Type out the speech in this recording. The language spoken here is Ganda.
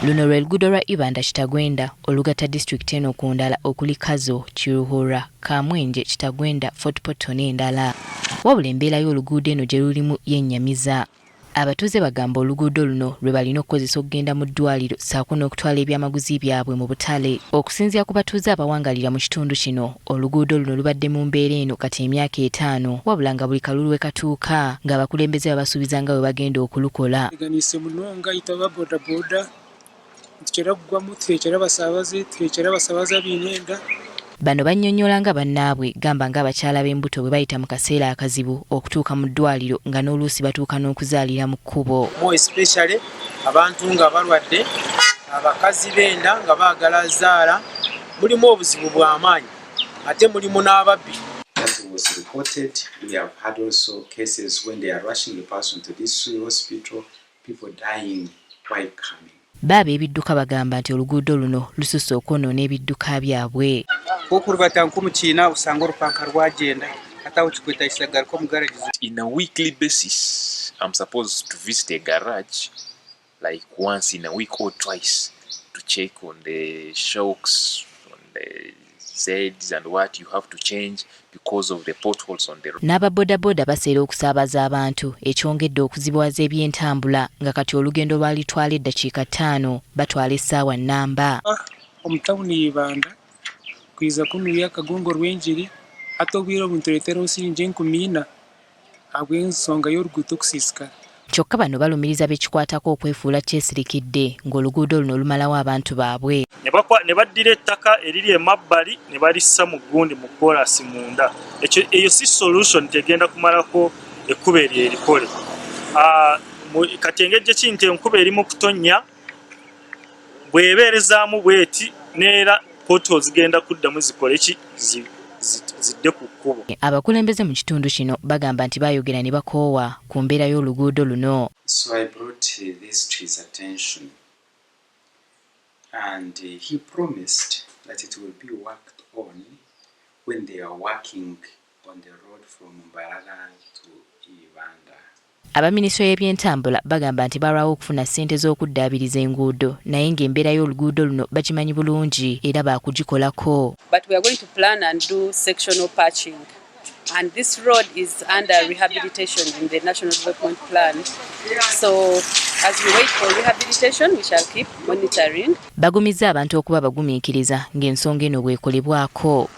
Luno lwe luguudo lwa Ibanda-Kitagwenda olugatta disitulikiti eno ku ndala okuli Kazo, Kiruhura, Kamwenje, Kitagwenda, Fort Portal n'endala. Wabula embeera y'oluguudo eno gye lulimu yennyamiza. Abatuuze bagamba oluguudo luno lwe balina okukozesa okugenda mu ddwaliro saako n'okutwala ebyamaguzi byabwe mu butale. Okusinziira ku batuuze abawangaalira mu kitundu kino, oluguudo luno lubadde mu mbeera eno kati emyaka 5, wabula nga buli kalulu we katuuka ng'abakulembeze babasuubiza nga bwe bagenda okulukola. Teganise munonga itaba boda boda tukera kugwamu turekera basabaza binenda. Bano bannyonnyola nga bannaabwe gamba ng'abakyala b'embuto bwe bayita mu kaseera akazibu okutuuka mu ddwaliro nga n'oluusi batuuka n'okuzaalira mu kkubo. More especially abantu nga balwadde, abakazi benda nga baagala zaala, mulimu obuzibu bw'amaanyi ate mulimu n'ababbi. Was reported. We have had also cases when they are rushing the person to this hospital, people dying while coming. Baaba ebidduka bagamba nti oluguudo luno lususse okwonoona ebidduka byabwe. Okurubata nkumu kiina usanga olupanka rwagenda atawo kikwetagisa galiko mu garage. In a weekly basis, I'm supposed to visit a garage like once in a week or twice to check on the shocks, on the Z's and what you have to change because of the potholes on the road. N'ababodaboda baseera okusaabaza abantu ekyongedde okuzibuwaza eby'entambula nga kati olugendo lwalitwala eddakiika 5 batwala essaawa nnamba. Omutawuni Ibanda kwiza kunuya akagongo rw'enjiri ate obwire obuntureetera osinje 14 habw'ensonga y'oruguudo okusiisikara. Kyokka bano balumiriza bekikwatako okwefuula kyesirikidde ng'oluguudo luno lumalawo abantu baabwe. Ne baddira ettaka eriri emabbali ne balissa mu gundi mu koolasi munda. Eyo si solution tegenda kumalako ekkuba erikole. Kati engeri kinti enkuba erimu kutonnya bw'ebeerezaamu bweti neera poto zigenda kuddamu zikole ki zidde ku kkubo. Abakulembeze mu kitundu kino bagamba nti baayogera ne bakoowa ku mbeera y'oluguudo luno. So I brought this to his attention and he promised that it will be worked on when they are working on the road from Mbarara to Ibanda. Abaminisitule y'ebyentambula bagamba nti balwawo okufuna ssente z'okuddaabiriza enguudo naye ng'embeera y'oluguudo luno bakimanyi bulungi era baakugikolako. But we are going to plan and do sectional patching. And this road is under rehabilitation in the National Development Plan. So as we wait for rehabilitation, we shall keep monitoring. Bagumizza abantu okuba bagumiikiriza ng'ensonga eno bw'ekolebwako.